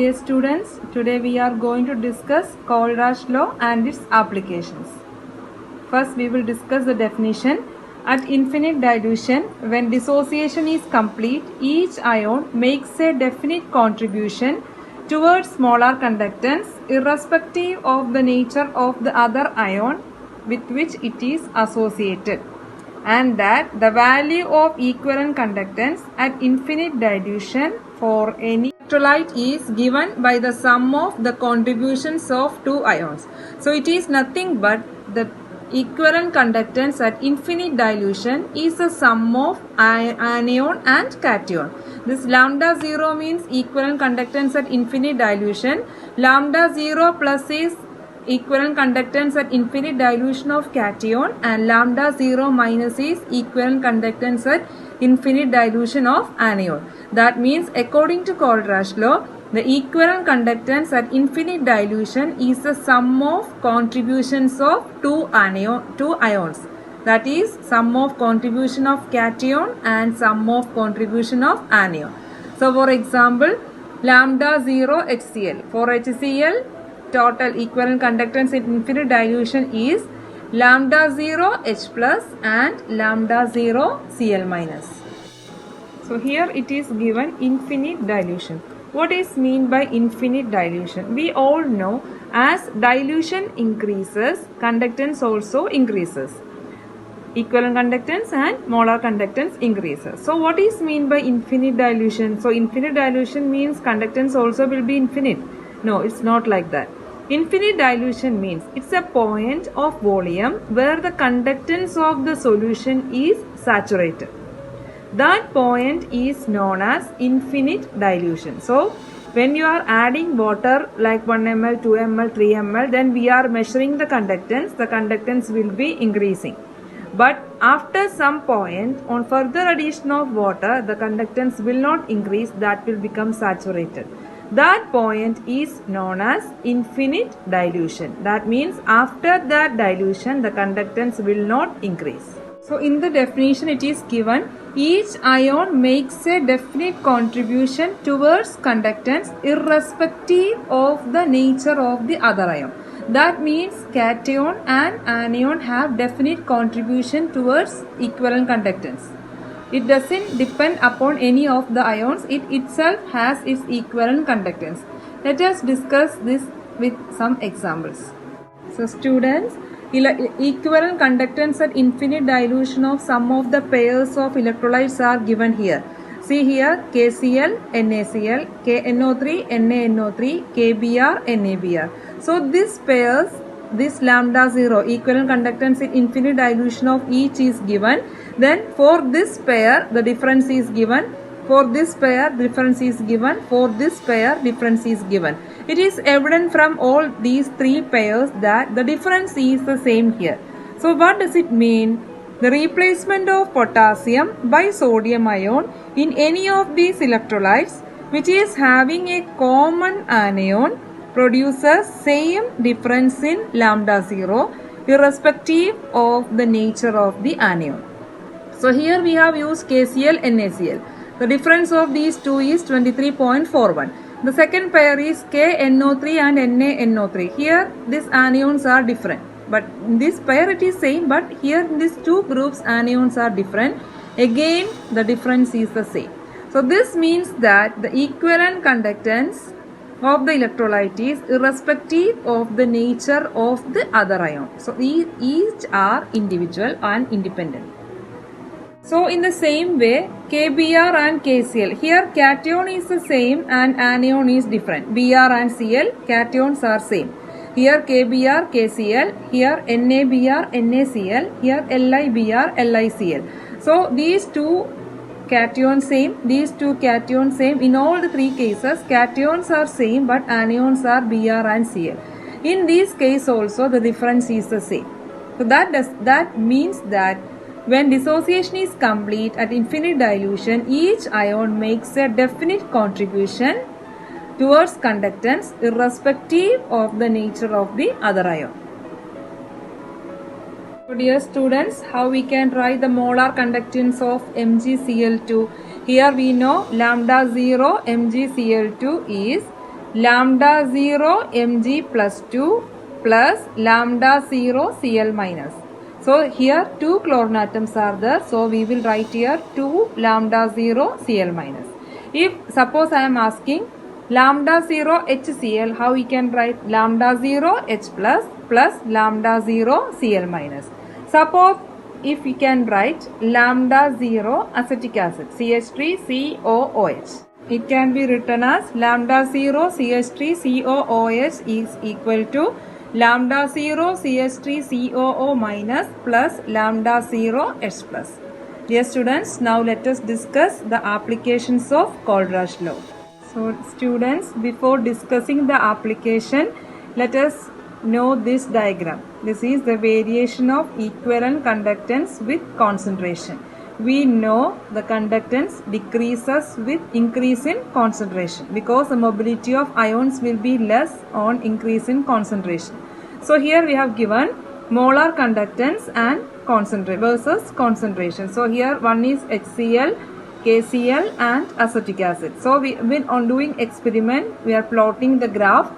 Dear students, today we are going to discuss Kohlrausch law and its applications. First, we will discuss the definition. At infinite dilution, when dissociation is complete, each ion makes a definite contribution towards molar conductance irrespective of the nature of the other ion with which it is associated, and that the value of equivalent conductance at infinite dilution for any electrolyte is given by the sum of the contributions of two ions. So it is nothing but the equivalent conductance at infinite dilution is the sum of anion and cation. This lambda 0 means equivalent conductance at infinite dilution. Lambda 0 plus is equivalent conductance at infinite dilution of cation, and lambda 0 minus is equivalent conductance at infinite dilution of anion. That means according to Kohlrausch law, the equivalent conductance at infinite dilution is the sum of contributions of two ions. That is sum of contribution of cation and sum of contribution of anion. So for example, lambda 0 HCl. For HCl, total equivalent conductance in infinite dilution is lambda 0 H plus and lambda 0 Cl minus. So here it is given infinite dilution. What is mean by infinite dilution? We all know as dilution increases, conductance also increases. Equivalent conductance and molar conductance increases. So what is mean by infinite dilution? So infinite dilution means conductance also will be infinite. No, it's not like that. Infinite dilution means it's a point of volume where the conductance of the solution is saturated. That point is known as infinite dilution. So when you are adding water like 1 ml, 2 ml, 3 ml, then we are measuring the conductance will be increasing. But after some point, on further addition of water, the conductance will not increase, that will become saturated. That point is known as infinite dilution. That means after that dilution, the conductance will not increase. So in the definition it is given, each ion makes a definite contribution towards conductance irrespective of the nature of the other ion. That means cation and anion have definite contribution towards equivalent conductance. It doesn't depend upon any of the ions. It itself has its equivalent conductance. Let us discuss this with some examples. So students, equivalent conductance at infinite dilution of some of the pairs of electrolytes are given here. See here, KCl, NaCl, KNO3, NaNO3, KBr, NaBr. So these pairs, this lambda 0 equivalent conductance in infinite dilution of each is given. Then for this pair, the difference is given. For this pair, difference is given. For this pair, difference is given. It is evident from all these three pairs that the difference is the same here. So what does it mean? The replacement of potassium by sodium ion in any of these electrolytes which is having a common anion produces same difference in lambda 0 irrespective of the nature of the anion. So here we have used KCl, NaCl. The difference of these two is 23.41. The second pair is KNO3 and NaNO3. Here these anions are different. But in this pair it is same, but here in these two groups anions are different. Again the difference is the same. So this means that the equivalent conductance of the electrolyte is irrespective of the nature of the other ion. So each are individual and independent. So in the same way, KBr and KCl. Here cation is the same and anion is different. Br and Cl, cations are same. Here KBr, KCl, here NaBr, NaCl, here LiBr, LiCl. So these two cations same, these two cations same. In all the three cases, cations are same but anions are Br and Cl. In this case also the difference is the same. So that means that when dissociation is complete at infinite dilution, each ion makes a definite contribution towards conductance irrespective of the nature of the other ion. So dear students, how we can write the molar conductance of MgCl2? Here we know lambda 0 MgCl2 is lambda 0 Mg plus 2 plus lambda 0 Cl minus. So here 2 chlorine atoms are there. So we will write here 2 lambda 0 Cl minus. If suppose I am asking lambda 0 HCl, how we can write lambda 0 H plus lambda 0 Cl minus. Suppose if we can write lambda 0 acetic acid CH3COOH. It can be written as lambda 0 CH3COOH is equal to lambda 0 CH3COO minus plus lambda 0 H plus. Dear students, now let us discuss the applications of Kohlrausch law. So students, before discussing the application, let us know this diagram. This is the variation of equivalent conductance with concentration. We know the conductance decreases with increase in concentration because the mobility of ions will be less on increase in concentration. So here we have given molar conductance and concentration versus concentration. So here one is HCl, KCl and acetic acid. So when on doing experiment, we are plotting the graph.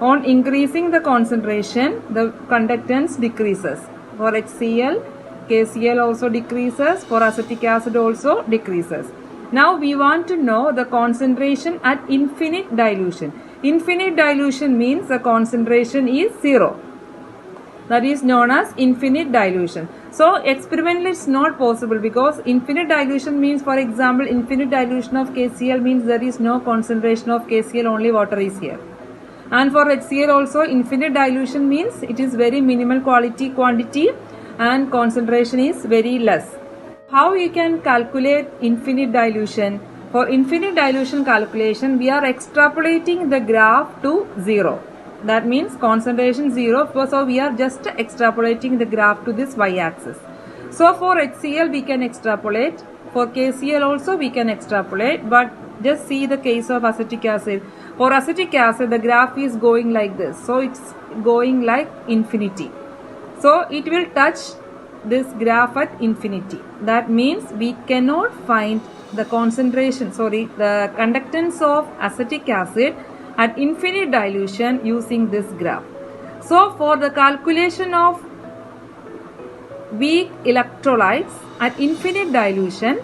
On increasing the concentration, the conductance decreases. For HCl, KCl also decreases. For acetic acid also decreases. Now we want to know the concentration at infinite dilution. Infinite dilution means the concentration is 0. That is known as infinite dilution. So experimentally it's not possible because infinite dilution means, for example, infinite dilution of KCl means there is no concentration of KCl, only water is here. And for HCl also infinite dilution means it is very minimal quantity and concentration is very less. How you can calculate infinite dilution? For infinite dilution calculation, we are extrapolating the graph to 0. That means concentration 0. So we are just extrapolating the graph to this y-axis. So for HCl we can extrapolate. For KCl also we can extrapolate. But just see the case of acetic acid. For acetic acid the graph is going like this. So it's going like infinity. So it will touch this graph at infinity. That means we cannot find the concentration, the conductance of acetic acid at infinite dilution using this graph. So for the calculation of weak electrolytes at infinite dilution,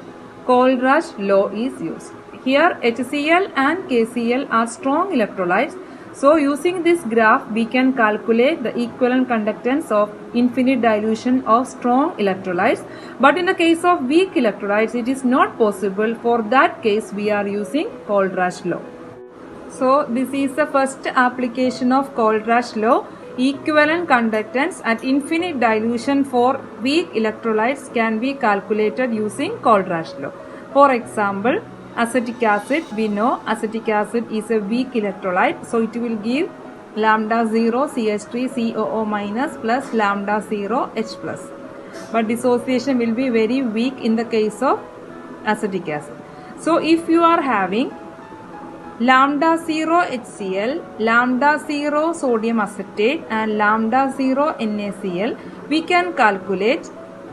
Kohlrausch law is used. Here HCl and KCl are strong electrolytes. So using this graph we can calculate the equivalent conductance of infinite dilution of strong electrolytes. But in the case of weak electrolytes it is not possible. For that case we are using Kohlrausch law. So this is the first application of Kohlrausch law. Equivalent conductance at infinite dilution for weak electrolytes can be calculated using Kohlrausch law. For example, acetic acid, we know acetic acid is a weak electrolyte. So it will give lambda 0 CH3COO minus plus lambda 0 H plus. But dissociation will be very weak in the case of acetic acid. So if you are having lambda 0 HCl, lambda 0 sodium acetate and lambda 0 NaCl, we can calculate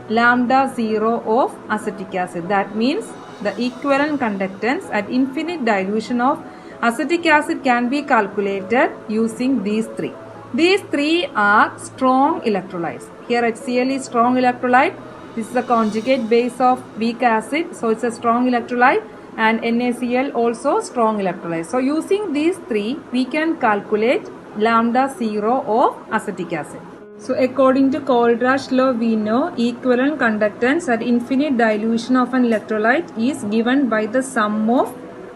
lambda 0 of acetic acid. That means the equivalent conductance at infinite dilution of acetic acid can be calculated using these three. These three are strong electrolytes. Here HCl is strong electrolyte. This is the conjugate base of weak acid. So it's a strong electrolyte. And NaCl also strong electrolyte. So using these three we can calculate lambda 0 of acetic acid. So according to Kohlrausch law we know equivalent conductance at infinite dilution of an electrolyte is given by the sum of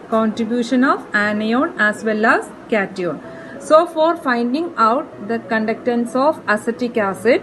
contribution of anion as well as cation. So for finding out the conductance of acetic acid,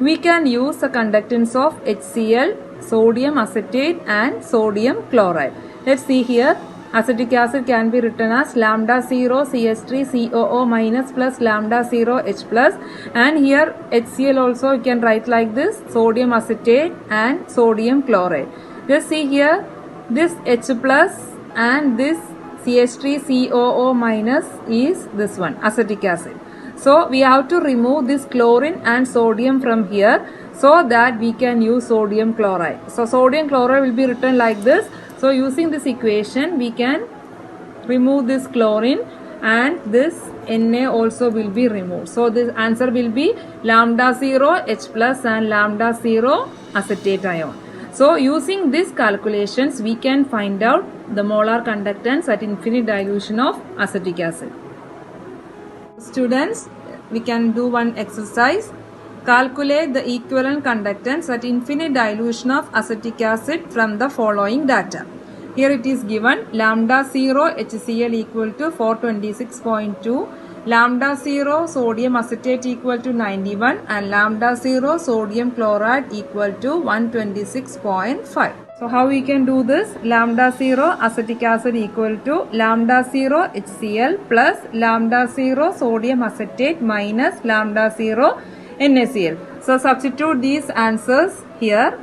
we can use the conductance of HCl, sodium acetate and sodium chloride. Let's see here. Acetic acid can be written as lambda 0 CH3COO minus plus lambda 0 H plus, and here HCl also you can write like this, sodium acetate and sodium chloride. Just see here, this H plus and this CH3COO minus is this one, acetic acid. So we have to remove this chlorine and sodium from here so that we can use sodium chloride. So sodium chloride will be written like this. So using this equation we can remove this chlorine and this Na also will be removed. So this answer will be lambda 0 H plus and lambda 0 acetate ion. So using these calculations we can find out the molar conductance at infinite dilution of acetic acid. Students, we can do one exercise. Calculate the equivalent conductance at infinite dilution of acetic acid from the following data. Here it is given lambda 0 HCl equal to 426.2, lambda 0 sodium acetate equal to 91 and lambda 0 sodium chloride equal to 126.5. So how we can do this? Lambda 0 acetic acid equal to lambda 0 HCl plus lambda 0 sodium acetate minus lambda 0 NaCl. So substitute these answers here.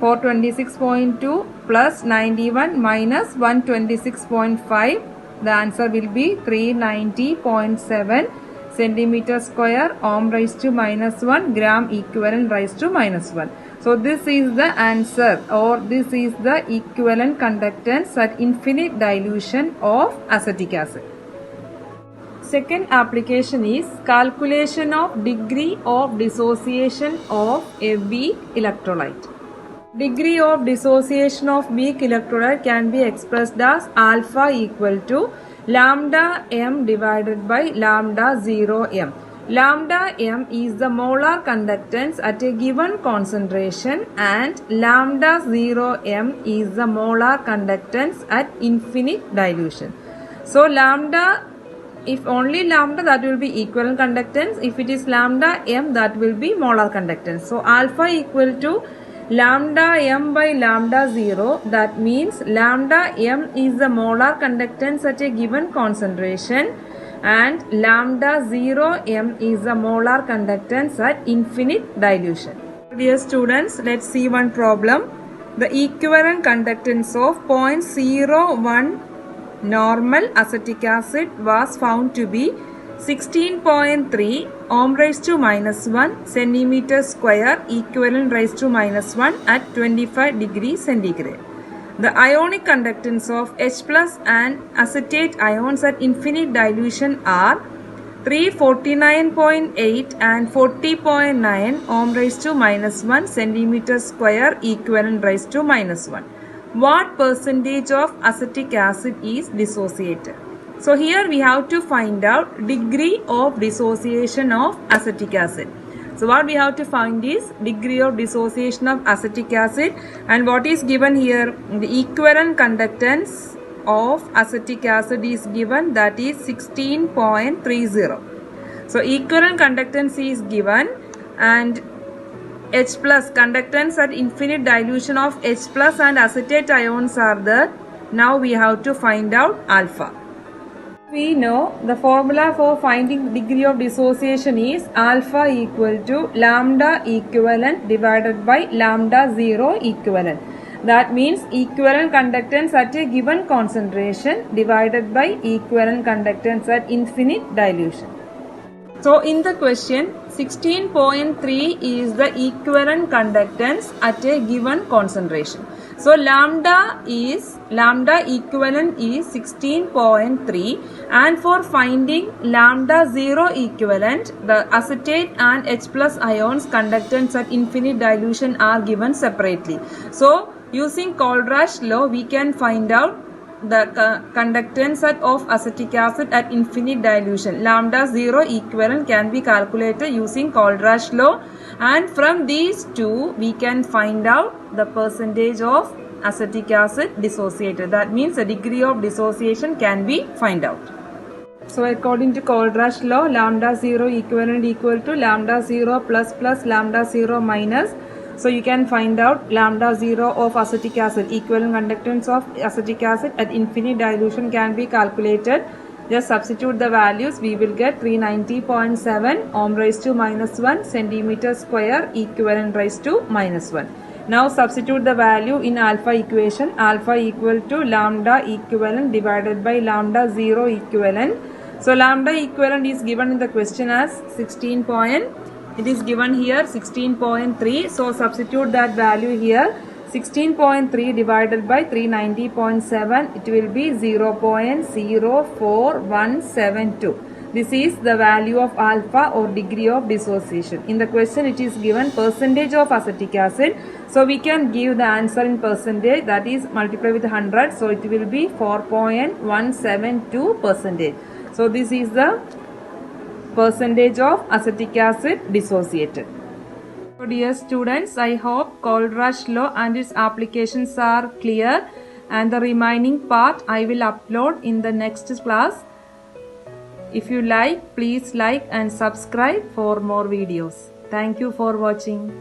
426.2 plus 91 minus 126.5. The answer will be 390.7 centimeter square ohm raised to minus 1 gram equivalent raised to minus 1. So this is the answer, or this is the equivalent conductance at infinite dilution of acetic acid. Second application is calculation of degree of dissociation of a weak electrolyte. Degree of dissociation of weak electrolyte can be expressed as alpha equal to lambda m divided by lambda 0 m. Lambda m is the molar conductance at a given concentration and lambda 0 m is the molar conductance at infinite dilution. So lambda, if only lambda, that will be equivalent conductance. If it is lambda m, that will be molar conductance. So alpha equal to lambda m by lambda 0, that means lambda m is the molar conductance at a given concentration and lambda 0 m is the molar conductance at infinite dilution. Dear students, let's see one problem. The equivalent conductance of 0.01 normal acetic acid was found to be 16.3 ohm raised to minus 1 centimeter square equivalent raised to minus 1 at 25 degrees centigrade. The ionic conductance of H plus and acetate ions at infinite dilution are 349.8 and 40.9 ohm raised to minus 1 centimeter square equivalent raised to minus 1. What percentage of acetic acid is dissociated? So here we have to find out degree of dissociation of acetic acid. So what we have to find is degree of dissociation of acetic acid, and what is given here, the equivalent conductance of acetic acid is given, that is 16.30. So equivalent conductance is given and H plus conductance at infinite dilution of H plus and acetate ions are there. Now we have to find out alpha. We know the formula for finding degree of dissociation is alpha equal to lambda equivalent divided by lambda 0 equivalent. That means equivalent conductance at a given concentration divided by equivalent conductance at infinite dilution. So in the question, 16.3 is the equivalent conductance at a given concentration. So lambda equivalent is 16.3, and for finding lambda 0 equivalent, the acetate and H plus ions conductance at infinite dilution are given separately. So using Kohlrausch law, we can find out the conductance of acetic acid at infinite dilution. Lambda 0 equivalent can be calculated using Kohlrausch law, and from these two we can find out the percentage of acetic acid dissociated. That means the degree of dissociation can be find out. So according to Kohlrausch law, lambda 0 equivalent equal to lambda 0 plus lambda 0 minus. So you can find out lambda 0 of acetic acid, equivalent conductance of acetic acid at infinite dilution can be calculated. Just substitute the values, we will get 390.7 ohm raised to minus 1 centimeter square equivalent raised to minus 1. Now substitute the value in alpha equation. Alpha equal to lambda equivalent divided by lambda 0 equivalent. So lambda equivalent is given in the question as 16. It is given here 16.3. So substitute that value here. 16.3 divided by 390.7, it will be 0.04172. This is the value of alpha or degree of dissociation. In the question it is given percentage of acetic acid. So we can give the answer in percentage, that is multiply with 100. So it will be 4.172 percentage. So this is the percentage of acetic acid dissociated. So dear students, I hope Cold Rush law and its applications are clear, and the remaining part I will upload in the next class. If you like, please like and subscribe for more videos. Thank you for watching.